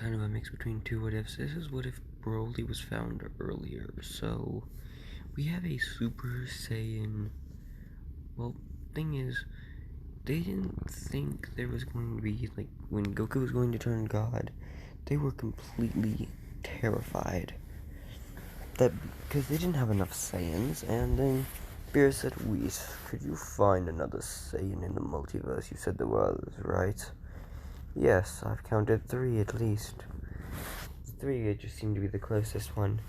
kind of a mix between two what ifs. This is what if Broly was found earlier. So, we have a Super Saiyan. Well, thing is, they didn't think there was going to be, like, when Goku was going to turn God, they were completely terrified. That, because they didn't have enough Saiyans, and then Beerus said, Whis, could you find another Saiyan in the multiverse? You said there was, right? Yes, I've counted 3 at least. 3 just seemed to be the closest one.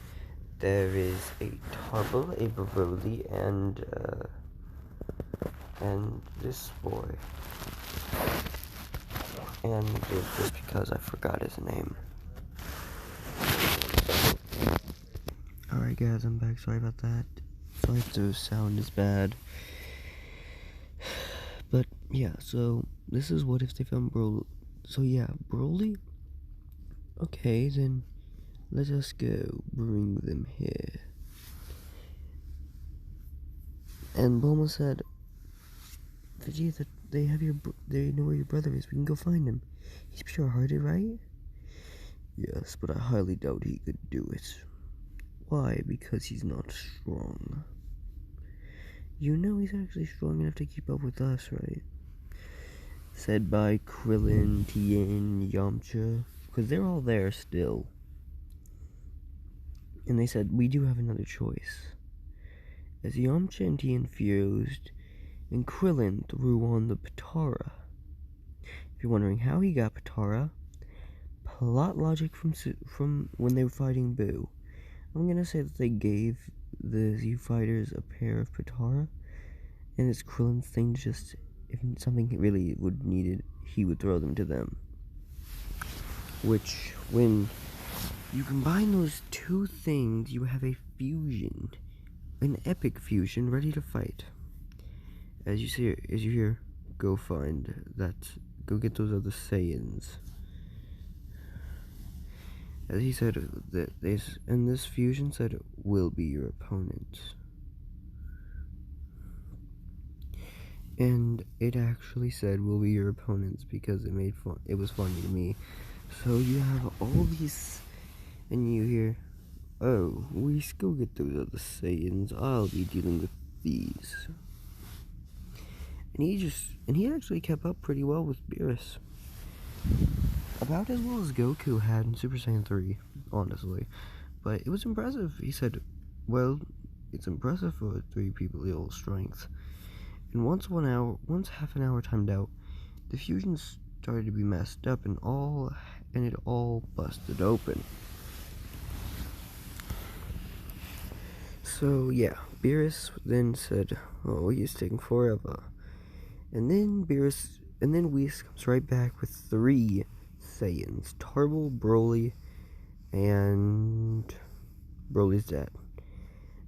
There is a Tarble, a Broly, and this boy. And just because I forgot his name. Alright guys, I'm back, sorry about that. Sorry if the sound is bad. But yeah, so this is what if they found Broly. So yeah, Broly? Okay, then let us go bring them here. And Bulma said, Vegeta, they know where your brother is. We can go find him. He's pure-hearted, right? Yes, but I highly doubt he could do it. Why? Because he's not strong. You know he's actually strong enough to keep up with us, right? Said by Krillin, Tien, Yamcha, because they're all there still. And they said, we do have another choice. As Yamcha and Tien fused, and Krillin threw on the Potara. If you're wondering how he got Potara, plot logic from when they were fighting Boo. I'm gonna say that they gave the Z fighters a pair of Potara, and it's Krillin's thing to just, if something really would need it, he would throw them to them. Which, when you combine those two things, you have a fusion, an epic fusion ready to fight. As you hear, go find that, go get those other Saiyans. As he said, this fusion said, will be your opponent. And it actually said, will be your opponents, because it was funny to me. So you have all these, and you hear, oh, we go get those other Saiyans, I'll be dealing with these. And he actually kept up pretty well with Beerus. About as well as Goku had in Super Saiyan 3, honestly. But it was impressive. He said, well, it's impressive for 3 people ill strength. And once half an hour timed out, the fusion started to be messed up and it all busted open. So yeah, Beerus then said, oh, he's taking forever. And then Whis comes right back with 3 Saiyans, Tarble, Broly, and Broly's dad.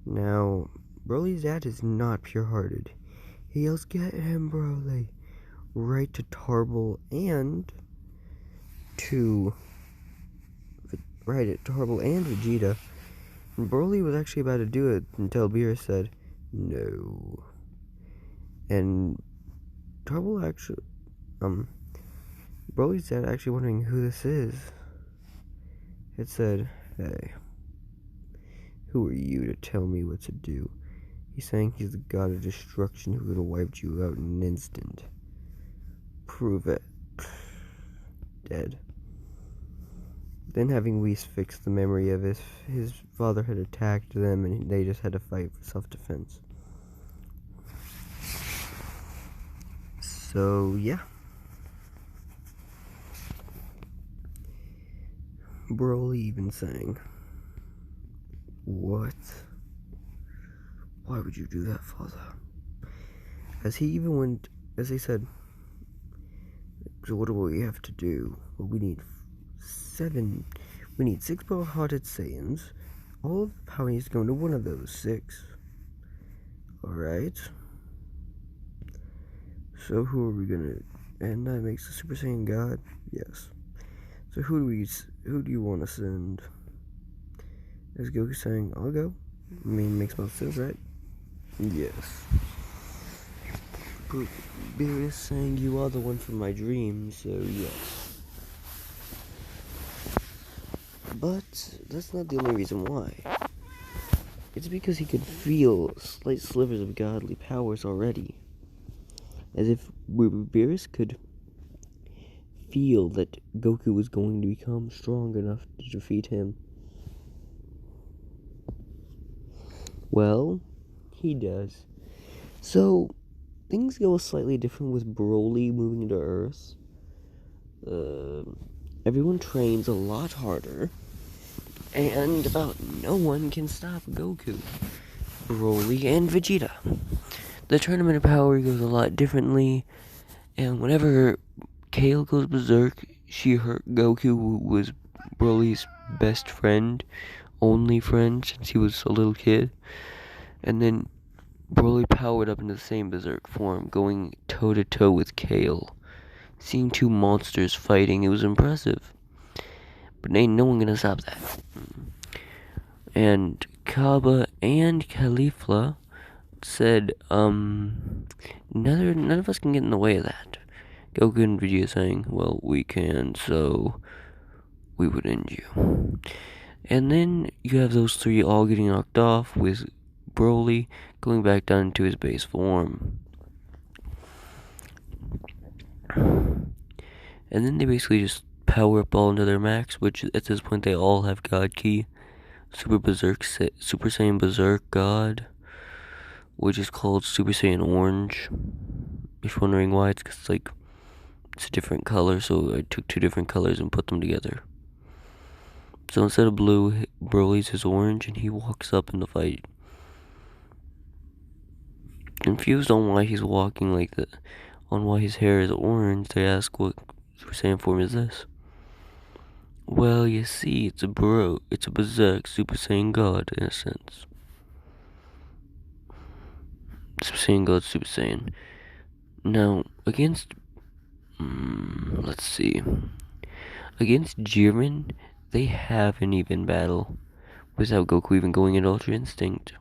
Now, Broly's dad is not pure-hearted. He yells, get him, Broly, right to Tarble and Vegeta. And Broly was actually about to do it until Beerus said, no. And Tarble actually, Broly's dad actually wondering who this is. It said, hey, who are you to tell me what to do? He's saying he's the god of destruction who could have wiped you out in an instant. Prove it. Dead. Then having Whis fix the memory of his father had attacked them and they just had to fight for self-defense. So, yeah. Broly even sang, what? Why would you do that, father? As they said, so what do we have to do? Well, we need 6 pure-hearted Saiyans. All of the power needs to go into one of those 6. Alright. So who are we gonna, and that makes the Super Saiyan God? Yes. So who do you want to send? Is Goku saying, I'll go? I mean, makes most sense, right? Yes. Beerus is saying, you are the one from my dreams, so yes. But that's not the only reason why. It's because he could feel slight slivers of godly powers already. As if Beerus could feel that Goku was going to become strong enough to defeat him. Well, he does. So, things go slightly different with Broly moving to Earth. Everyone trains a lot harder, and about no one can stop Goku, Broly, and Vegeta. The Tournament of Power goes a lot differently, and whenever Kale goes berserk, she hurt Goku, who was Broly's best friend, only friend since he was a little kid, and then Broly powered up into the same berserk form, going toe-to-toe with Kale. Seeing two monsters fighting, it was impressive. But ain't no one gonna stop that. And Kaba and Caulifla said, none of us can get in the way of that. Goku and Vegeta saying, well, we can, so we would end you. And then you have those three all getting knocked off, with Broly going back down to his base form. And then they basically just power up all into their max, which at this point they all have God Ki. Super Saiyan Berserk God, which is called Super Saiyan Orange. If you're wondering why, it's because it's a different color, so I took two different colors and put them together. So instead of blue, Broly's is orange, and he walks up in the fight. Confused on why he's walking like that, on why his hair is orange, they ask what Super Saiyan form is this? Well, you see, it's a berserk Super Saiyan God, in a sense. Super Saiyan God, Super Saiyan. Now, against Jiren, they have an even battle, without Goku even going into Ultra Instinct.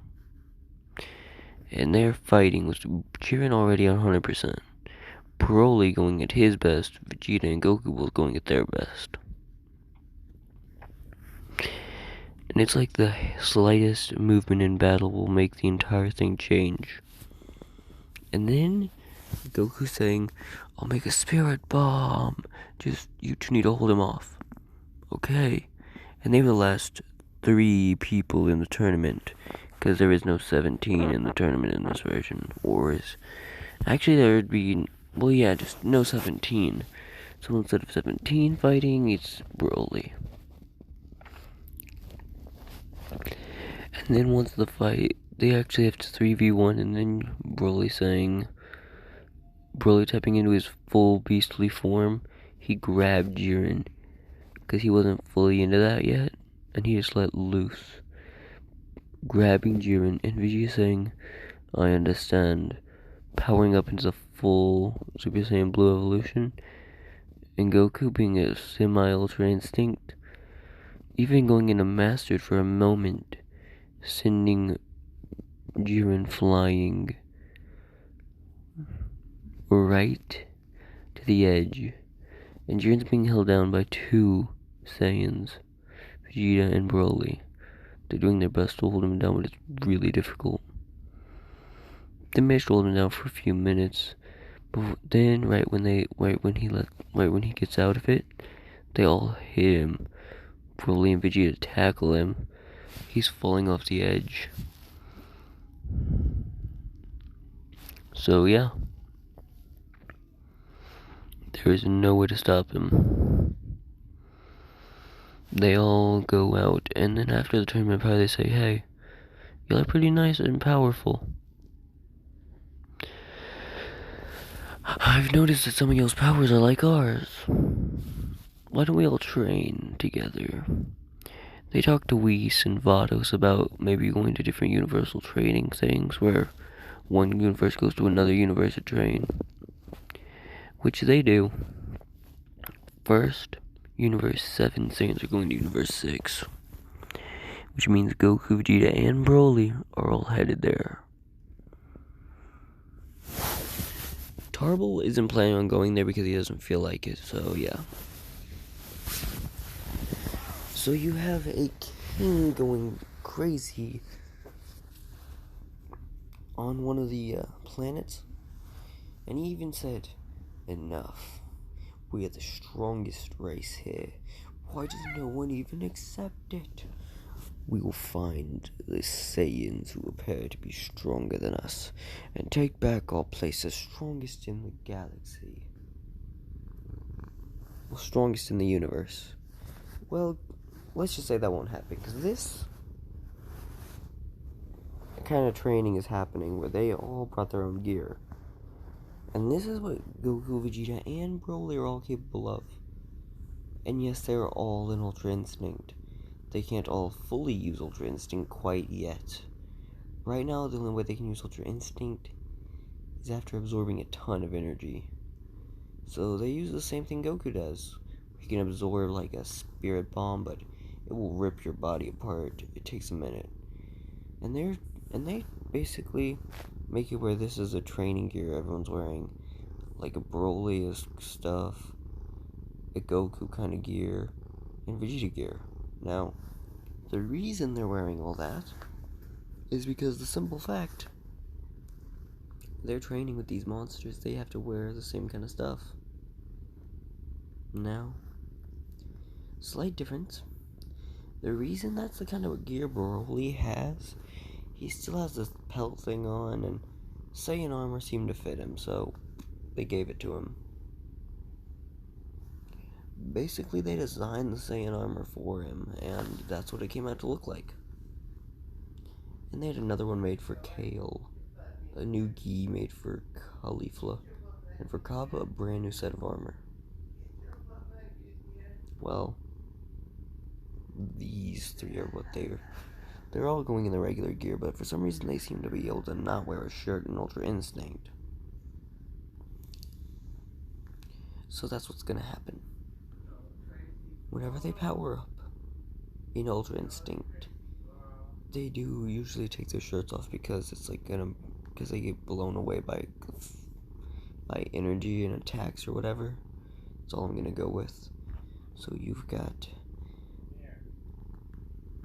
And they're fighting with Jiren already on 100%. Broly going at his best, Vegeta and Goku both going at their best. And it's like the slightest movement in battle will make the entire thing change. And then Goku saying, I'll make a spirit bomb. Just, you two need to hold him off. Okay. And they were the last 3 people in the tournament, because there is no 17 in the tournament in this version. Actually there would be, well yeah, just no 17. So instead of 17 fighting, it's Broly. And then once the fight, they actually have to 3v1, and then Broly tapping into his full beastly form, he grabbed Jiren, because he wasn't fully into that yet, and he just let loose, grabbing Jiren, and Vegeta saying, I understand, powering up into the full Super Saiyan Blue evolution, and Goku being a semi-Ultra Instinct, even going into Mastered for a moment, sending Jiren flying right to the edge, and Jiren's being held down by 2 Saiyans, Vegeta and Broly. They're doing their best to hold him down, but it's really difficult. They managed to hold him down for a few minutes, but then right when he gets out of it, they all hit him. Broly and Vegeta tackle him. He's falling off the edge. So yeah, there is no way to stop him. They all go out, and then after the tournament power, they say, hey, y'all are pretty nice and powerful. I've noticed that some of y'all's powers are like ours. Why don't we all train together? They talk to Whis and Vados about maybe going to different universal training things, where one universe goes to another universe to train. Which they do. First, Universe 7 Saiyans are going to Universe 6. Which means Goku, Vegeta, and Broly are all headed there. Tarble isn't planning on going there because he doesn't feel like it, so yeah. So you have a king going crazy on one of the planets, and he even said, "Enough. We are the strongest race here. Why does no one even accept it? We will find the Saiyans who appear to be stronger than us, and take back our place as strongest in the galaxy. Well, strongest in the universe. Well, let's just say that won't happen, because this kind of training is happening where they all brought their own gear. And this is what Goku, Vegeta, and Broly are all capable of. And yes, they are all in Ultra Instinct. They can't all fully use Ultra Instinct quite yet. Right now, the only way they can use Ultra Instinct is after absorbing a ton of energy. So they use the same thing Goku does. He can absorb like a spirit bomb, but it will rip your body apart. It takes a minute. And they basically make it where this is a training gear everyone's wearing. Like a Broly stuff, a Goku kind of gear, and Vegeta gear. Now, the reason they're wearing all that is because the simple fact they're training with these monsters, they have to wear the same kind of stuff. Now, slight difference. The reason that's the kind of gear Broly has, he still has this pelt thing on, and Saiyan armor seemed to fit him, so they gave it to him. Basically, they designed the Saiyan armor for him, and that's what it came out to look like. And they had another one made for Kale, a new gi made for Caulifla, and for Kappa, a brand new set of armor. Well, these three are what they're all going in the regular gear, but for some reason they seem to be able to not wear a shirt in Ultra Instinct. So that's what's gonna happen. Whenever they power up in Ultra Instinct, they do usually take their shirts off because it's like because they get blown away by energy and attacks or whatever. That's all I'm gonna go with. So you've got,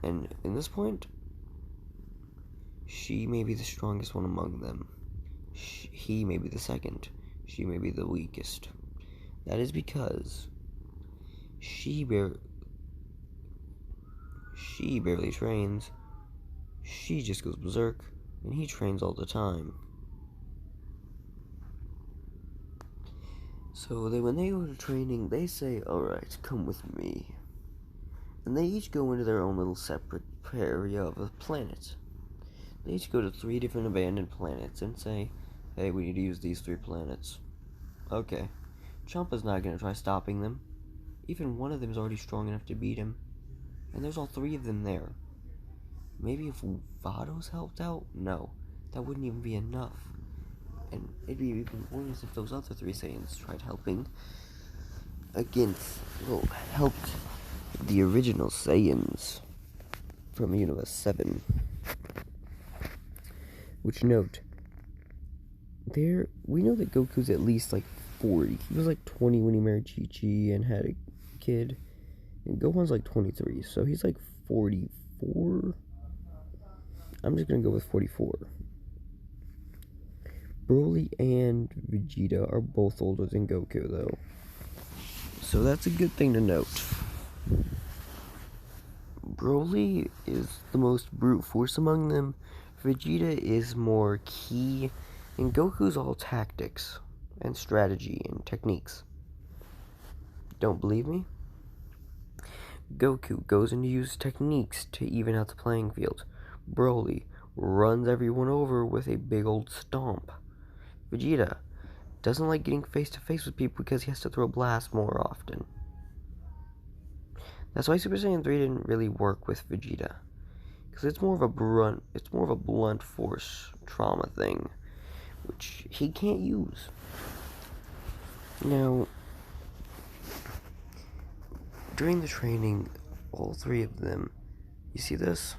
and in this point, she may be the strongest one among them. He may be the second. She may be the weakest. That is because she barely trains. She just goes berserk, and he trains all the time. So when they go to training, they say, "Alright, come with me." And they each go into their own little separate area of a planet. They each go to 3 different abandoned planets and say, "Hey, we need to use these 3 planets." Okay. Champa's not gonna try stopping them. Even one of them is already strong enough to beat him. And there's all 3 of them there. Maybe if Vados helped out? No. That wouldn't even be enough. And it'd be even worse if those other 3 Saiyans tried helping helped the original Saiyans from Universe 7. Which, note, we know that Goku's at least like 40. He was like 20 when he married Chi-Chi and had a kid. And Gohan's like 23, so he's like 44. I'm just gonna go with 44. Broly and Vegeta are both older than Goku, though. So that's a good thing to note. Broly is the most brute force among them. Vegeta is more ki, and Goku's all tactics and strategy and techniques. Don't believe me? Goku goes in to use techniques to even out the playing field. Broly runs everyone over with a big old stomp. Vegeta doesn't like getting face to face with people because he has to throw blasts more often. That's why Super Saiyan 3 didn't really work with Vegeta, because it's more of a blunt force trauma thing, which he can't use. Now, during the training, all 3 of them, you see this?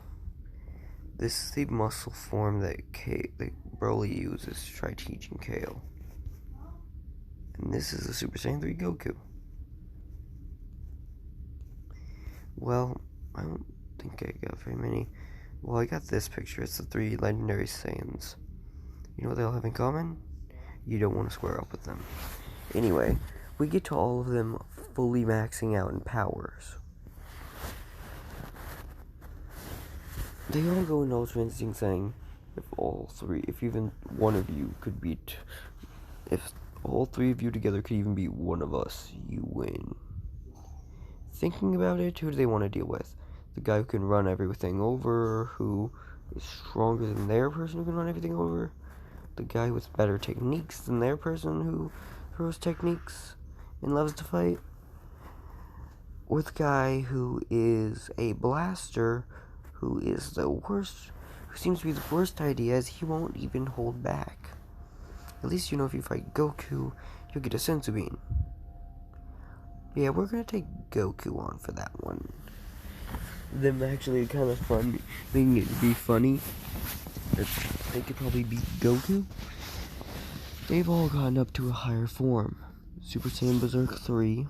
This is the muscle form that Broly uses to try teaching Kale. And this is the Super Saiyan 3 Goku. Well, I don't think I got very many. Well, I got this picture. It's the 3 legendary Saiyans. You know what they all have in common? You don't want to square up with them. Anyway, we get to all of them fully maxing out in powers. They all go into Ultra Instinct saying, if even one of you could beat, if all 3 of you together could even beat one of us, you win. Thinking about it, who do they want to deal with? The guy who can run everything over, who is stronger than their person who can run everything over? The guy with better techniques than their person who throws techniques and loves to fight? Or the guy who is a blaster, who is the worst, who seems to be the worst idea as he won't even hold back. At least you know if you fight Goku, you'll get a senzu bean. Yeah, we're gonna take Goku on for that one. Them actually kind of fun, being it to be funny. They could probably beat Goku. They've all gotten up to a higher form. Super Saiyan Berserk 3,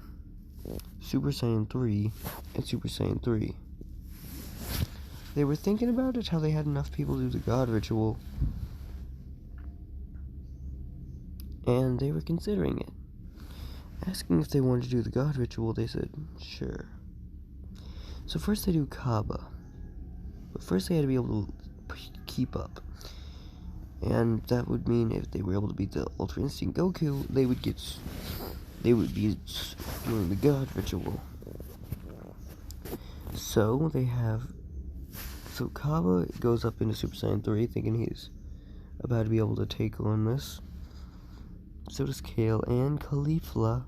Super Saiyan 3, and Super Saiyan 3. They were thinking about it, how they had enough people do the God Ritual, and they were considering it. Asking if they wanted to do the God Ritual, they said, sure. So first they do Kaba, but first they had to be able to keep up. And that would mean if they were able to beat the Ultra Instinct Goku, they would be doing the God Ritual. So Kaba goes up into Super Saiyan 3 thinking he's about to be able to take on this. So does Kale and Caulifla.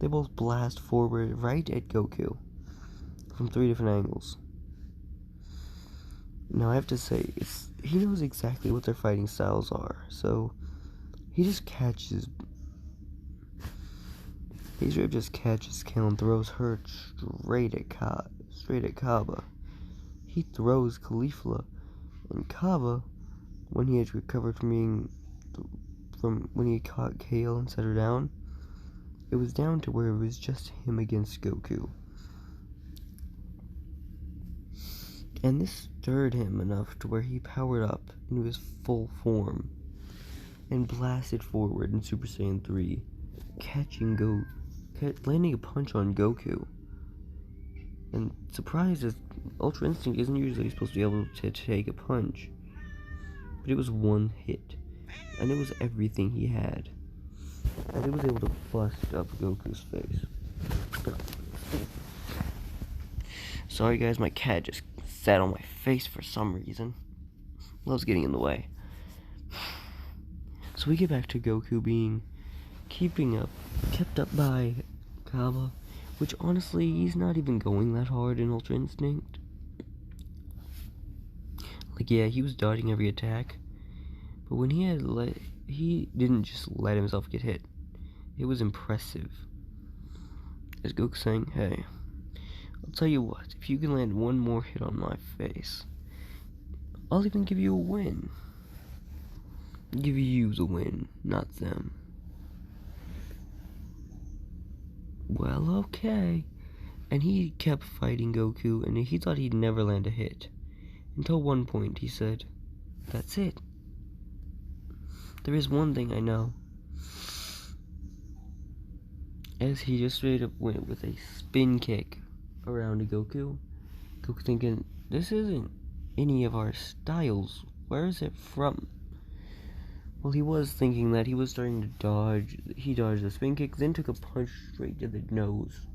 They both blast forward right at Goku from 3 different angles. Now I have to say, he knows exactly what their fighting styles are, so he just catches Kale and throws her straight at Kaba. He throws Caulifla, and Kaba, when he had recovered from when he caught Kale and set her down, it was down to where it was just him against Goku. And this stirred him enough to where he powered up into his full form and blasted forward in Super Saiyan 3, landing a punch on Goku. And surprised, as Ultra Instinct isn't usually supposed to be able to take a punch, but it was one hit, and it was everything he had, and it was able to bust up Goku's face. Sorry guys, my cat just sat on my face for some reason. Loves getting in the way. So we get back to Goku being kept up by Kaba, which honestly, he's not even going that hard in Ultra Instinct. Like, yeah, he was dodging every attack, but when he didn't just let himself get hit. It was impressive. As Goku saying, hey, I'll tell you what, if you can land one more hit on my face, I'll even give you a win. Give you the win, not them. Well, okay. And he kept fighting Goku, and he thought he'd never land a hit. Until one point he said, that's it. There is one thing I know. As he just straight up went with a spin kick around Goku. Goku thinking, this isn't any of our styles. Where is it from? Well, he was thinking that he was starting to dodge. He dodged the spin kick, then took a punch straight to the nose.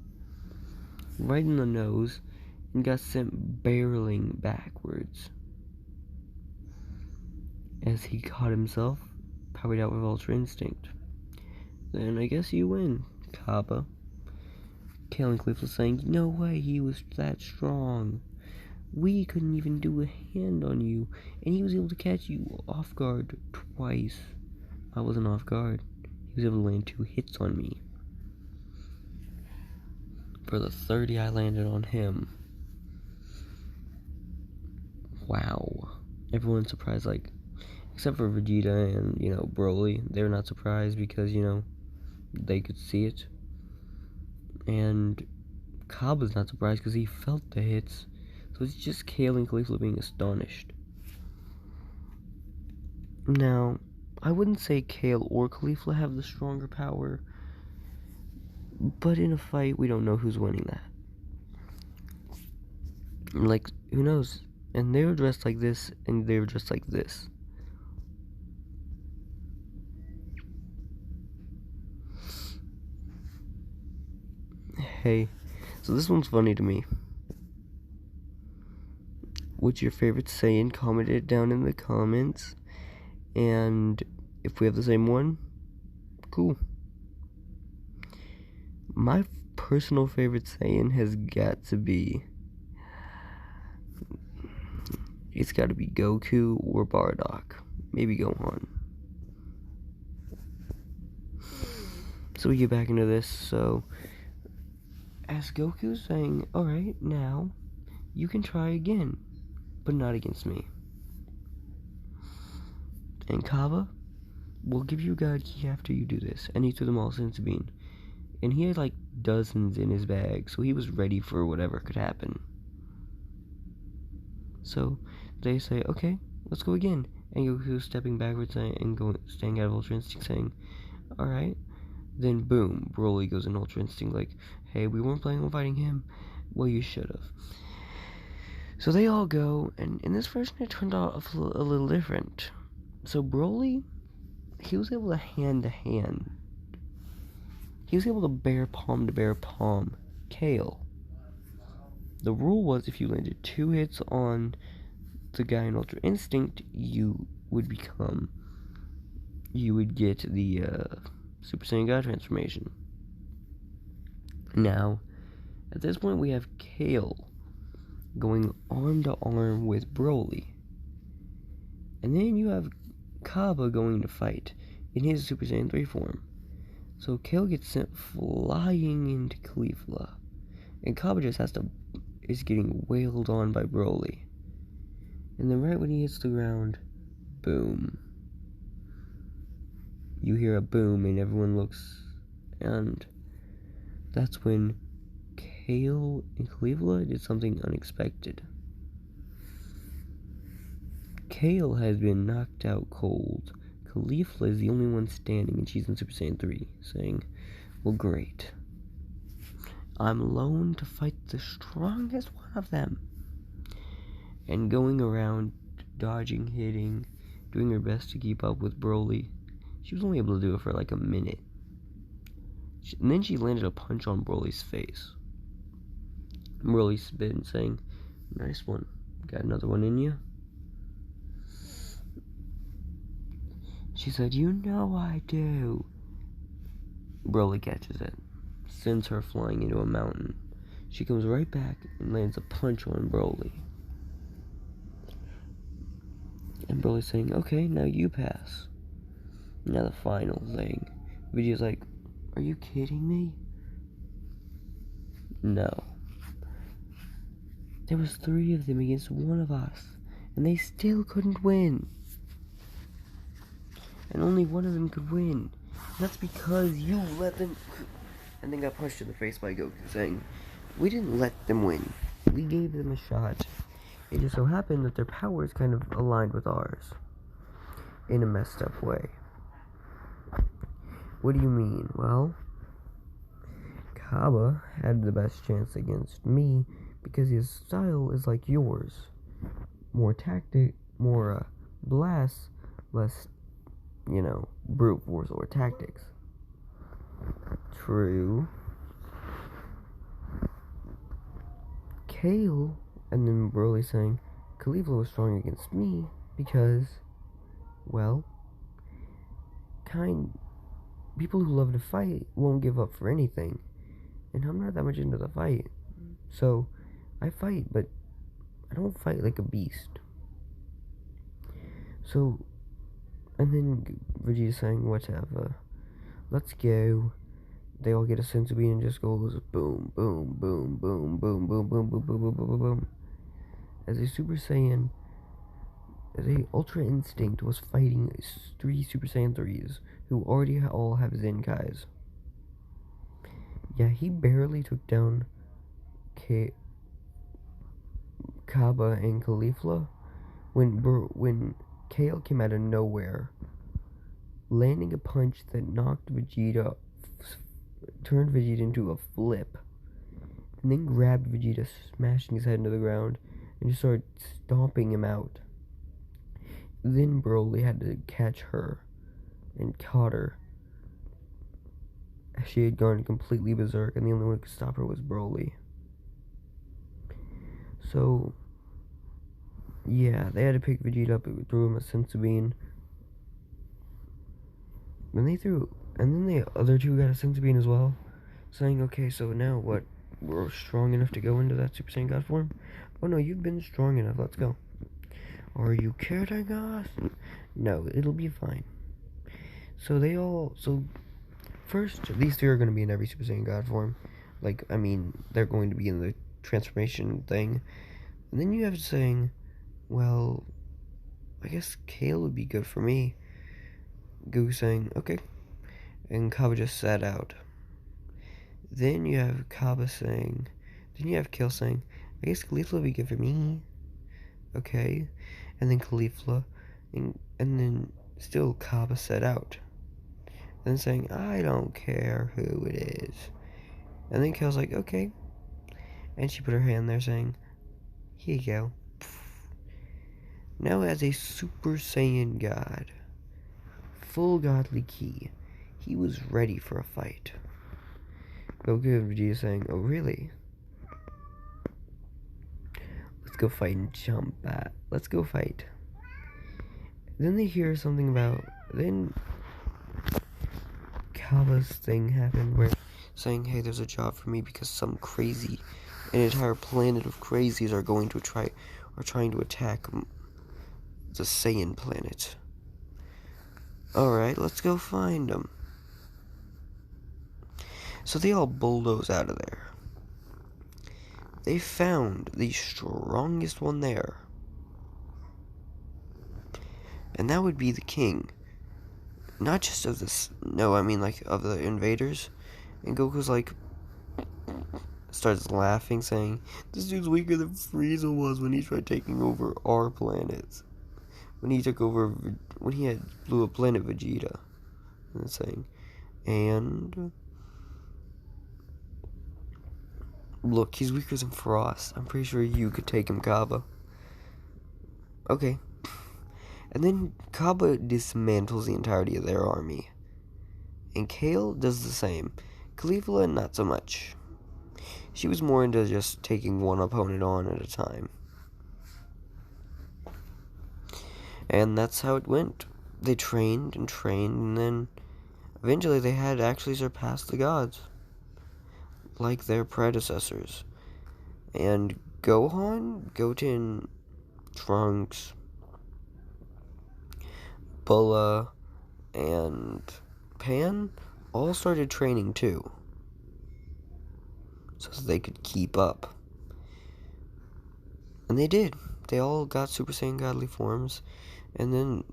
Right in the nose, and got sent barreling backwards. As he caught himself, powered out with Ultra Instinct. Then I guess you win, Kaba. Kale and Cliff was saying, no way, he was that strong. We couldn't even do a hand on you, and he was able to catch you off guard twice. I wasn't off guard. He was able to land 2 hits on me. For the 30 I landed on him. Wow. Everyone's surprised, like, except for Vegeta and, Broly. They were not surprised because, they could see it. And Cabba's not surprised because he felt the hits. So it's just Kale and Caulifla being astonished. Now, I wouldn't say Kale or Caulifla have the stronger power, but in a fight, we don't know who's winning that. Like, who knows? And they were dressed like this, and they were dressed like this. Hey, so this one's funny to me. What's your favorite Saiyan? Comment it down in the comments. And if we have the same one, cool. My personal favorite Saiyan has got to be... It's got to be Goku or Bardock. Maybe Gohan. So we get back into this. So, as Goku's saying, alright, now, you can try again, but not against me. And Cabba, we'll give you a God key after you do this. And he threw them all into Bean. And he had like dozens in his bag, so he was ready for whatever could happen. So they say, okay, let's go again. And Goku's stepping backwards and staying out of Ultra Instinct, saying, alright. Then boom, Broly goes in Ultra Instinct like, hey, we weren't planning on fighting him. Well, you should have. So they all go, and in this version it turned out a little different. So Broly, he was able to hand-to-hand. He was able to bear palm Kale. The rule was if you landed 2 hits on the guy in Ultra Instinct, you would get the Super Saiyan God transformation. Now, at this point we have Kale going arm to arm with Broly. And then you have Cabba going to fight in his Super Saiyan 3 form. So Kale gets sent flying into Caulifla. And Cabba just is getting wailed on by Broly. And then right when he hits the ground, boom. You hear a boom and everyone looks, and that's when Kale and Caulifla did something unexpected. Kale has been knocked out cold. Caulifla is the only one standing, and she's in Super Saiyan 3, saying, well, great. I'm alone to fight the strongest one of them. And going around, dodging, hitting, doing her best to keep up with Broly. She was only able to do it for like a minute. And then she landed a punch on Broly's face. Broly spit, saying, nice one. Got another one in you? She said, you know I do. Broly catches it. Sends her flying into a mountain. She comes right back and lands a punch on Broly. And Broly's saying, okay, now you pass. Now the final thing. Vegeta's like, are you kidding me? No. There was 3 of them against 1 of us. And they still couldn't win. And only 1 of them could win. And that's because you let them... And then got punched in the face by Goku, saying, we didn't let them win. We gave them a shot. It just so happened that their powers kind of aligned with ours. In a messed up way. What do you mean? Well, Cabba had the best chance against me because his style is like yours. More tactic, more blast, less, brute force or tactics. True. Kale, and then Broly saying, Caulifla was strong against me because, well, people who love to fight won't give up for anything. And I'm not that much into the fight. So, I fight, but I don't fight like a beast. So, and then Vegeta's saying, whatever. Let's go. They all get a sense of being and just goes boom, boom, boom, boom, boom, boom, boom, boom, boom, boom, boom, boom, boom. As a Super Saiyan, as a Ultra Instinct was fighting 3 Super Saiyan 3s who already all have Zenkais. Yeah, he barely took down Kaba and Caulifla when Kale came out of nowhere, landing a punch that turned Vegeta into a flip, and then grabbed Vegeta, smashing his head into the ground, and just started stomping him out. Then Broly had to catch her, and caught her. She had gone completely berserk, and the only one who could stop her was Broly. So, yeah, they had to pick Vegeta up and threw him a senzu bean. And then the other two got a senzu bean as well, saying, okay, so now what? We're strong enough to go into that Super Saiyan God form? Oh no, you've been strong enough, let's go. Are you kidding us? No, it'll be fine. So first, these three are going to be in every Super Saiyan God form. They're going to be in the transformation thing. And then you have saying, well, I guess Kale would be good for me. Goku saying, okay. And Kaba just sat out. Then you have Kale saying, I guess Caulifla would be good for me. Okay. And then Caulifla, and then still Kaba sat out. And then saying, I don't care who it is. And then Kale's like, okay. And she put her hand there saying, here you go. Now as a Super Saiyan God, full godly ki, he was ready for a fight. Goku and Vegeta saying, oh really? Let's go fight and jump back. Let's go fight. Then they hear something about, then Kaba's thing happened where saying, hey, there's a job for me because an entire planet of crazies are trying to attack the Saiyan planet. Alright, let's go find them. So they all bulldoze out of there. They found the strongest one there. And that would be the king. Not just of this, no, I mean like of the invaders. And Goku's like, starts laughing, saying, this dude's weaker than Frieza was when he tried taking over our planets. When he blew up planet Vegeta. And saying, and look, he's weaker than Frost. I'm pretty sure you could take him, Kaba. Okay. And then Kaba dismantles the entirety of their army. And Kale does the same. Caulifla, not so much. She was more into just taking one opponent on at a time. And that's how it went. They trained, and then eventually they had actually surpassed the gods. Like their predecessors. And Goten, Trunks, Bulla, and Pan all started training too, so that they could keep up. And they did. They all got Super Saiyan godly forms, and then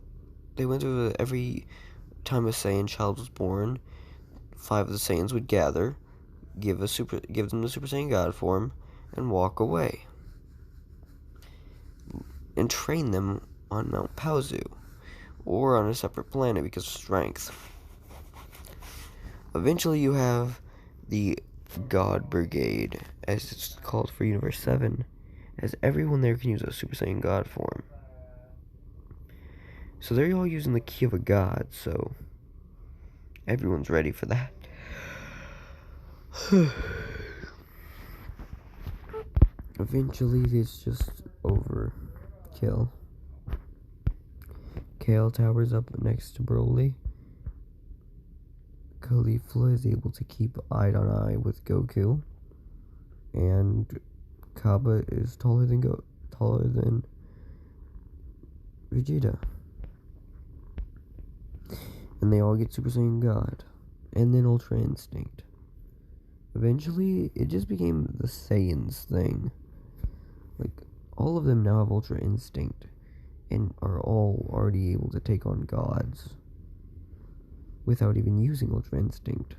they went through every time a Saiyan child was born, 5 of the Saiyans would gather, give them the Super Saiyan God form, and walk away. And train them on Mount Paozu, or on a separate planet because of strength. Eventually you have the God Brigade, as it's called for Universe 7, as everyone there can use a Super Saiyan God form. So they're all using the Ki of a God, so everyone's ready for that. Eventually it's just overkill. Kale towers up next to Broly. Caulifla is able to keep eye on eye with Goku. And Kaba is taller than Vegeta. And they all get Super Saiyan God. And then Ultra Instinct. Eventually, it just became the Saiyans thing. Like, all of them now have Ultra Instinct. And are all already able to take on gods. Without even using Ultra Instinct.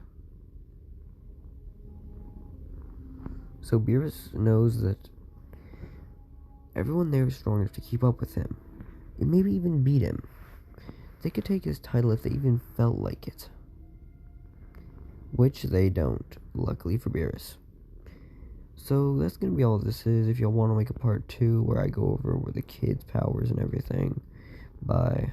So Beerus knows that everyone there is strong enough to keep up with him, and maybe even beat him. They could take his title if they even felt like it. Which they don't, luckily for Beerus. So that's gonna be all this is. If y'all want to make a part 2 where I go over the kids' powers and everything. Bye.